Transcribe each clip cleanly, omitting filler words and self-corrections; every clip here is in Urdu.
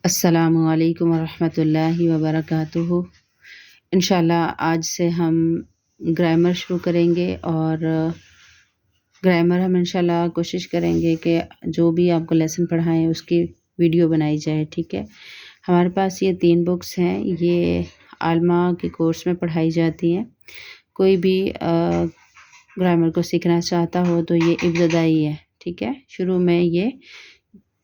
السلام علیکم ورحمۃ اللہ وبرکاتہ۔ انشاءاللہ آج سے ہم گرامر شروع کریں گے، اور گرامر ہم انشاءاللہ کوشش کریں گے کہ جو بھی آپ کو لیسن پڑھائیں اس کی ویڈیو بنائی جائے، ٹھیک ہے۔ ہمارے پاس یہ 3 بکس ہیں، یہ عالمہ کے کورس میں پڑھائی جاتی ہیں۔ کوئی بھی گرامر کو سیکھنا چاہتا ہو تو یہ ابتدائی ہے، ٹھیک ہے، شروع میں یہ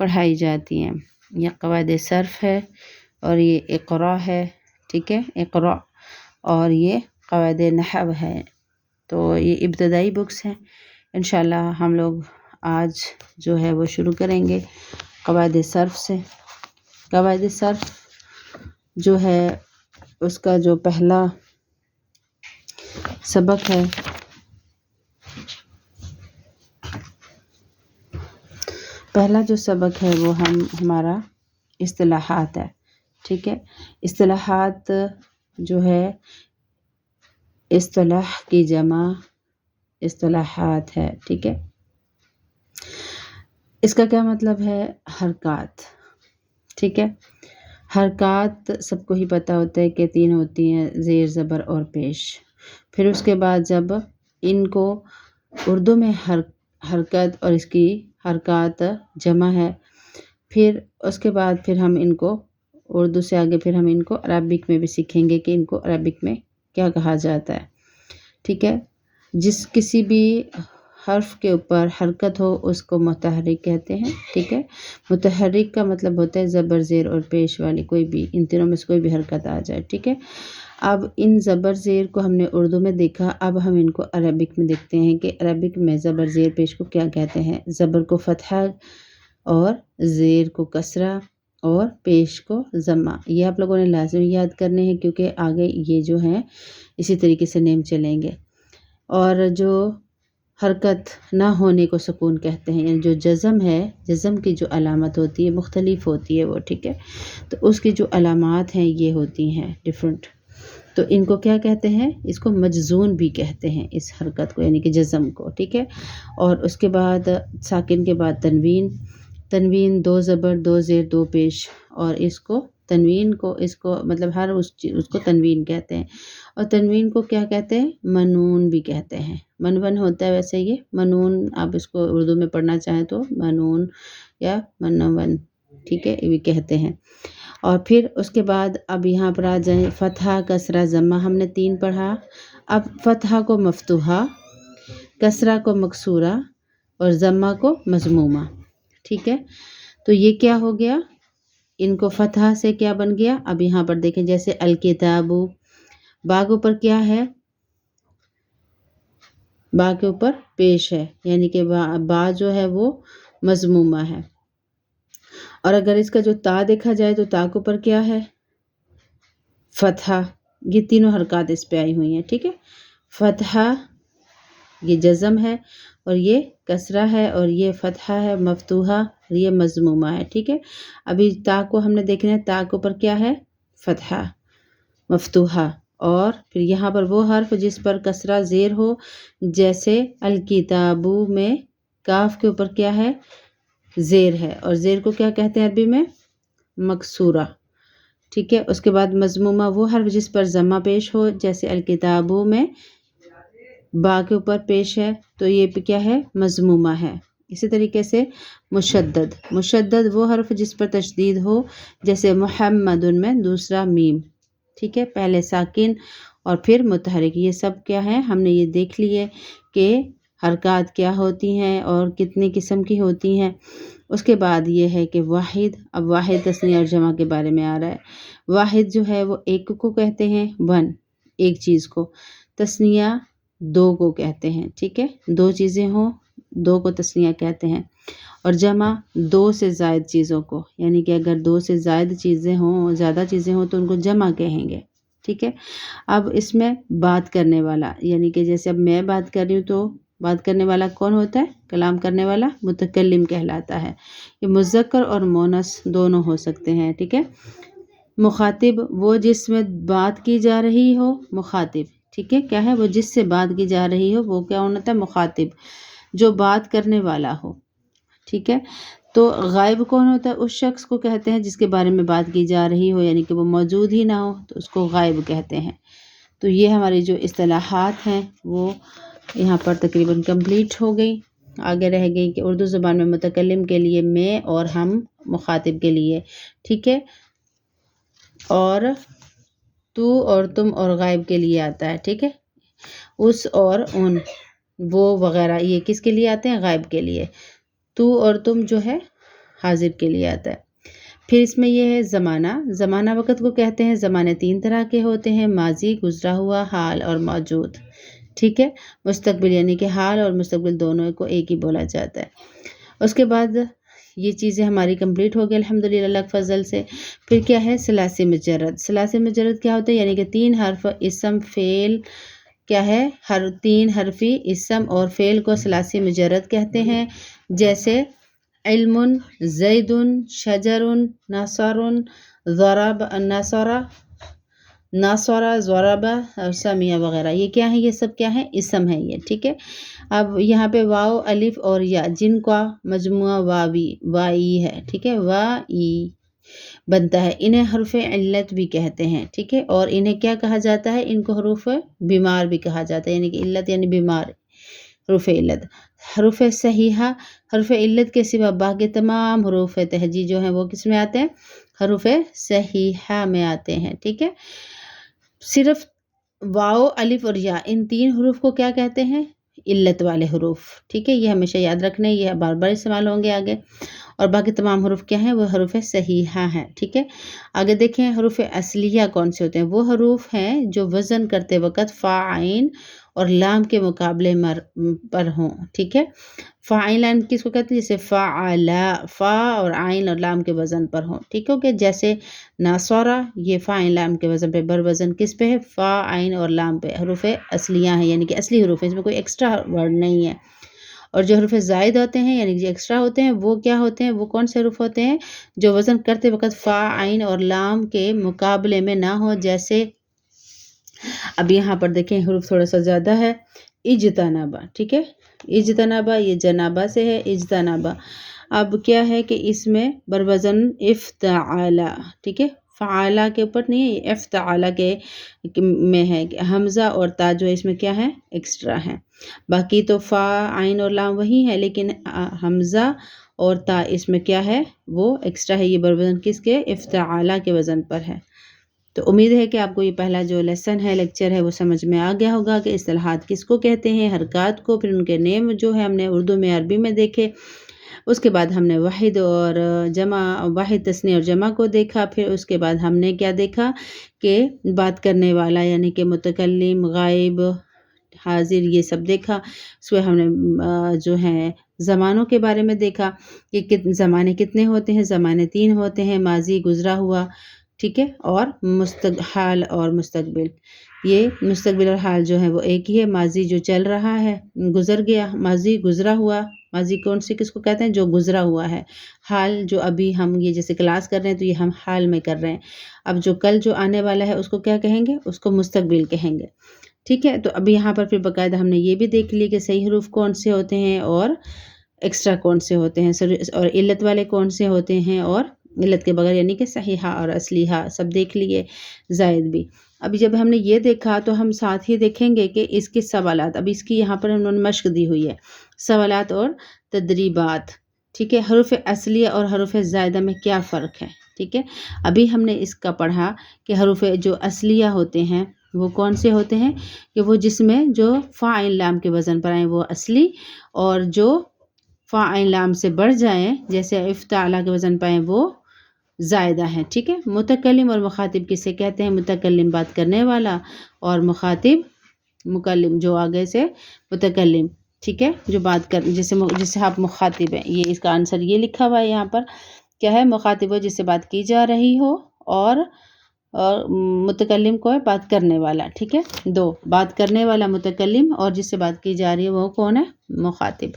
پڑھائی جاتی ہیں۔ یہ قواعد صرف ہے، اور یہ اقرا ہے، ٹھیک ہے، اقرا، اور یہ قواعد نحو ہے۔ تو یہ ابتدائی بکس ہیں۔ انشاءاللہ ہم لوگ آج جو ہے وہ شروع کریں گے قواعد صرف سے۔ قواعد صرف جو ہے اس کا جو پہلا سبق ہے، پہلا جو سبق ہے وہ ہمارا اصطلاحات ہے، ٹھیک ہے۔ اصطلاحات جو ہے، اصطلاح کی جمع اصطلاحات ہے، ٹھیک ہے۔ اس کا کیا مطلب ہے؟ حرکات، ٹھیک ہے۔ حرکات سب کو ہی پتہ ہوتا ہے کہ 3 ہوتی ہیں، زیر، زبر اور پیش۔ پھر اس کے بعد جب ان کو اردو میں حرکت اور اس کی حرکات جمع ہے، پھر اس کے بعد پھر ہم ان کو اردو سے آگے پھر ہم ان کو عربک میں بھی سیکھیں گے کہ ان کو عربک میں کیا کہا جاتا ہے، ٹھیک ہے۔ جس کسی بھی حرف کے اوپر حرکت ہو اس کو متحرک کہتے ہیں، ٹھیک ہے۔ متحرک کا مطلب ہوتا ہے زبر، زیر اور پیش والی کوئی بھی، ان تینوں میں سے کوئی بھی حرکت آ جائے، ٹھیک ہے۔ اب ان زبر زیر کو ہم نے اردو میں دیکھا، اب ہم ان کو عربک میں دیکھتے ہیں کہ عربک میں زبر زیر پیش کو کیا کہتے ہیں۔ زبر کو فتحہ، اور زیر کو کسرہ، اور پیش کو ضمہ۔ یہ آپ لوگوں نے لازم یاد کرنے ہیں، کیونکہ آگے یہ جو ہیں اسی طریقے سے نیم چلیں گے۔ اور جو حرکت نہ ہونے کو سکون کہتے ہیں، یعنی جو جزم ہے، جزم کی جو علامت ہوتی ہے مختلف ہوتی ہے وہ، ٹھیک ہے۔ تو اس کی جو علامات ہیں یہ ہوتی ہیں ڈیفرنٹ، تو ان کو کیا کہتے ہیں؟ اس کو مجزون بھی کہتے ہیں، اس حرکت کو، یعنی کہ جزم کو، ٹھیک ہے۔ اور اس کے بعد ساکن کے بعد تنوین، تنوین 2 زبر 2 زیر 2 پیش، اور اس کو تنوین کو مطلب ہر اس کو تنوین کہتے ہیں۔ اور تنوین کو کیا کہتے ہیں؟ منون بھی کہتے ہیں۔ منون ہوتا ہے ویسے یہ منون، آپ اس کو اردو میں پڑھنا چاہیں تو منون یا منون، ٹھیک ہے، یہ بھی کہتے ہیں۔ اور پھر اس کے بعد اب یہاں پر آ جائیں، فتحہ، کسرہ، ضمہ، ہم نے 3 پڑھا۔ اب فتحہ کو مفتوحہ، کسرہ کو مکسورہ، اور ضمہ کو مضمومہ، ٹھیک ہے۔ تو یہ کیا ہو گیا؟ ان کو فتحہ سے کیا بن گیا؟ اب یہاں پر دیکھیں، جیسے الکتاب، با کے اوپر کیا ہے؟ با کے اوپر پیش ہے، یعنی کہ با جو ہے وہ مضمومہ ہے۔ اور اگر اس کا جو تا دیکھا جائے تو تا کے اوپر کیا ہے؟ فتحہ۔ یہ تینوں حرکات اس پہ آئی ہوئی ہیں، ٹھیک ہے۔ فتحہ یہ جزم ہے، اور یہ کسرہ ہے، اور یہ فتحہ ہے مفتوحہ، اور یہ مضمومہ ہے، ٹھیک ہے۔ ابھی تا کو ہم نے دیکھنا ہے، تا کے اوپر کیا ہے؟ فتحہ مفتوحہ، اور پھر یہاں پر وہ حرف جس پر کسرہ زیر ہو، جیسے الکتاب میں کاف کے اوپر کیا ہے؟ زیر ہے، اور زیر کو کیا کہتے ہیں عربی میں؟ مکسورہ، ٹھیک ہے۔ اس کے بعد مضمومہ وہ حرف جس پر ضمہ پیش ہو، جیسے الکتاب میں با کے اوپر پیش ہے تو یہ کیا ہے؟ مضمومہ ہے۔ اسی طریقے سے مشدد، مشدد وہ حرف جس پر تشدید ہو، جیسے محمد میں دوسرا میم، ٹھیک ہے، پہلے ساکن اور پھر متحرک۔ یہ سب کیا ہے؟ ہم نے یہ دیکھ لیے کہ حرکات کیا ہوتی ہیں اور کتنی قسم کی ہوتی ہیں۔ اس کے بعد یہ ہے کہ واحد، اب واحد تثنیہ اور جمع کے بارے میں آ رہا ہے۔ واحد جو ہے وہ ایک کو کہتے ہیں، 1، ایک چیز کو۔ تثنیہ 2 کو کہتے ہیں، ٹھیک ہے، 2 چیزیں ہوں 2 کو تثنیہ کہتے ہیں۔ اور جمع 2 سے زائد چیزوں کو، یعنی کہ اگر 2 سے زائد چیزیں ہوں، زیادہ چیزیں ہوں تو ان کو جمع کہیں گے، ٹھیک ہے۔ اب اس میں بات کرنے والا، یعنی کہ جیسے اب میں بات کر رہی ہوں تو بات کرنے والا کون ہوتا ہے؟ کلام کرنے والا متکلم کہلاتا ہے۔ یہ مذکر اور مؤنث دونوں ہو سکتے ہیں، ٹھیک ہے۔ مخاطب وہ جس میں بات کی جا رہی ہو، مخاطب، ٹھیک ہے، کیا ہے؟ وہ جس سے بات کی جا رہی ہو وہ کیا ہوتا ہے؟ مخاطب، جو بات کرنے والا ہو، ٹھیک ہے۔ تو غائب کون ہوتا ہے؟ اس شخص کو کہتے ہیں جس کے بارے میں بات کی جا رہی ہو، یعنی کہ وہ موجود ہی نہ ہو تو اس کو غائب کہتے ہیں۔ تو یہ ہماری جو اصطلاحات ہیں وہ یہاں پر تقریباً کمپلیٹ ہو گئی۔ آگے رہ گئی کہ اردو زبان میں متکلم کے لیے میں اور ہم، مخاطب کے لیے، ٹھیک ہے، اور تو اور تم اور غائب کے لیے آتا ہے، ٹھیک ہے، اس اور ان، وہ وغیرہ، یہ کس کے لیے آتے ہیں؟ غائب کے لیے۔ تو اور تم جو ہے حاضر کے لیے آتا ہے۔ پھر اس میں یہ ہے زمانہ۔ زمانہ وقت کو کہتے ہیں۔ زمانے 3 طرح کے ہوتے ہیں: ماضی، گزرا ہوا، حال اور موجود، ٹھیک ہے۔ مستقبل یعنی کہ حال اور مستقبل دونوں کو ایک ہی بولا جاتا ہے۔ اس کے بعد یہ چیزیں ہماری کمپلیٹ ہو گئی الحمدللہ اللہ کے فضل سے۔ پھر کیا ہے؟ ثلاثی مجرد۔ ثلاثی مجرد کیا ہوتا ہے؟ یعنی کہ 3 حرف اسم فعل، کیا ہے؟ 3 حرفی اسم اور فعل کو ثلاثی مجرد کہتے ہیں، جیسے علم، زید، شجر، نصر، ضرب، نصر، ضرب اور سمیع وغیرہ۔ یہ کیا ہے؟ یہ سب کیا ہے؟ اسم ہے یہ، ٹھیک ہے۔ اب یہاں پہ واو، الف اور یا، جن کا مجموعہ وائی ہے، ٹھیک ہے، وائی بنتا ہے، انہیں حروف علت بھی کہتے ہیں، ٹھیک ہے۔ اور انہیں کیا کہا جاتا ہے؟ ان کو حروف بیمار بھی کہا جاتا ہے، یعنی کہ علت یعنی بیمار، حروف علت۔ حروف صحیحہ، حروف علت کے سوا باقی تمام حروف تہجی جو ہیں وہ کس میں آتے ہیں؟ حروف صحیحہ میں آتے ہیں، ٹھیک ہے۔ صرف واو، الف اور یا، ان 3 حروف کو کیا کہتے ہیں؟ علت والے حروف، ٹھیک ہے۔ یہ ہمیشہ یاد رکھنے، یہ بار بار استعمال ہوں گے آگے۔ اور باقی تمام حروف کیا ہیں؟ وہ حروف صحیحہ ہیں، ٹھیک ہے۔ آگے دیکھیں حروف اصلیہ کون سے ہوتے ہیں؟ وہ حروف ہیں جو وزن کرتے وقت فا، عین اور لام کے مقابلے پر ہوں، ٹھیک ہے۔ فا، عین، لام کس کو کہتے ہیں؟ جیسے فعلا، فا اور عین اور لام کے وزن پر ہوں، ٹھیک ہے۔ جیسے ناصرہ، یہ فا، عین، لام کے وزن پہ، بر وزن کس پہ ہے؟ فا، عین اور لام پہ، حروف اصلیہ ہیں، یعنی کہ اصلی حروف ہیں، اس میں کوئی ایکسٹرا ورڈ نہیں ہے۔ اور جو حروف زائد ہوتے ہیں یعنی جو ایکسٹرا ہوتے ہیں وہ کیا ہوتے ہیں؟ وہ کون سے حروف ہوتے ہیں؟ جو وزن کرتے وقت فا، عین اور لام کے مقابلے میں نہ ہو، جیسے اب یہاں پر دیکھیں حروف تھوڑا سا زیادہ ہے، اجتنبا، ٹھیک ہے، اجتنبا، یہ جنابہ سے ہے، اجتنبا۔ اب کیا ہے کہ اس میں بروزن افتعالا، ٹھیک ہے، فعالہ کے اوپر نہیں ہے، افتعالا کے میں ہے، حمزہ اور تا جو اس میں کیا ہے؟ ایکسٹرا ہے۔ باقی تو فا، عین اور لام وہی ہے، لیکن حمزہ اور تا اس میں کیا ہے؟ وہ ایکسٹرا ہے۔ یہ بروزن کس کے؟ افتعالا کے وزن پر ہے۔ تو امید ہے کہ آپ کو یہ پہلا جو لیسن ہے، لیکچر ہے، وہ سمجھ میں آ گیا ہوگا کہ اصطلاحات کس کو کہتے ہیں، حرکات کو، پھر ان کے نیم جو ہے ہم نے اردو میں عربی میں دیکھے، اس کے بعد ہم نے واحد اور جمع، واحد تثنیہ اور جمع کو دیکھا، پھر اس کے بعد ہم نے کیا دیکھا کہ بات کرنے والا یعنی کہ متکلم، غائب، حاضر، یہ سب دیکھا۔ اس میں ہم نے جو ہے زمانوں کے بارے میں دیکھا کہ زمانے کتنے ہوتے ہیں؟ زمانے 3 ہوتے ہیں: ماضی، گزرا ہوا، ٹھیک ہے، اور حال اور مستقبل۔ یہ مستقبل اور حال جو ہے وہ ایک ہی ہے۔ ماضی جو چل رہا ہے، گزر گیا، ماضی گزرا ہوا، ماضی کون سے کس کو کہتے ہیں؟ جو گزرا ہوا ہے۔ حال جو ابھی ہم یہ جیسے کلاس کر رہے ہیں تو یہ ہم حال میں کر رہے ہیں۔ اب جو کل جو آنے والا ہے اس کو کیا کہیں گے؟ اس کو مستقبل کہیں گے، ٹھیک ہے۔ تو ابھی یہاں پر پھر باقاعدہ ہم نے یہ بھی دیکھ لی کہ صحیح حروف کون سے ہوتے ہیں اور ایکسٹرا کون سے ہوتے ہیں، اور علت والے کون سے ہوتے ہیں اور علت کے بغیر، یعنی کہ صحیحہ اور اصلیحہ سب دیکھ لیے، زائد بھی۔ ابھی جب ہم نے یہ دیکھا تو ہم ساتھ ہی دیکھیں گے کہ اس کے سوالات، اب اس کی یہاں پر انہوں نے مشق دی ہوئی ہے، سوالات اور تدریبات، ٹھیک ہے۔ حروف اصلیہ اور حروف زائدہ میں کیا فرق ہے، ٹھیک ہے۔ ابھی ہم نے اس کا پڑھا کہ حروف جو اصلیہ ہوتے ہیں وہ کون سے ہوتے ہیں؟ کہ وہ جس میں جو فا، عین، لام کے وزن پر آئیں وہ اصلی، اور جو فا، عین، لام سے بڑھ جائیں جیسے افتعالا کے وزن پہ آئیں وہ زائدہ ہیں، ٹھیک ہے۔ متکلم اور مخاطب کسے کہتے ہیں؟ متکلم بات کرنے والا، اور مخاطب مکلم جو آگے سے متکلم، ٹھیک ہے، جو بات کر جسے آپ مخاطب ہیں۔ یہ اس کا آنسر یہ لکھا ہوا ہے یہاں پر، کیا ہے؟ مخاطب وہ جس سے بات کی جا رہی ہو، اور متکلم کو ہے بات کرنے والا، ٹھیک ہے۔ 2 بات کرنے والا متکلم، اور جس سے بات کی جا رہی ہے وہ کون ہے؟ مخاطب۔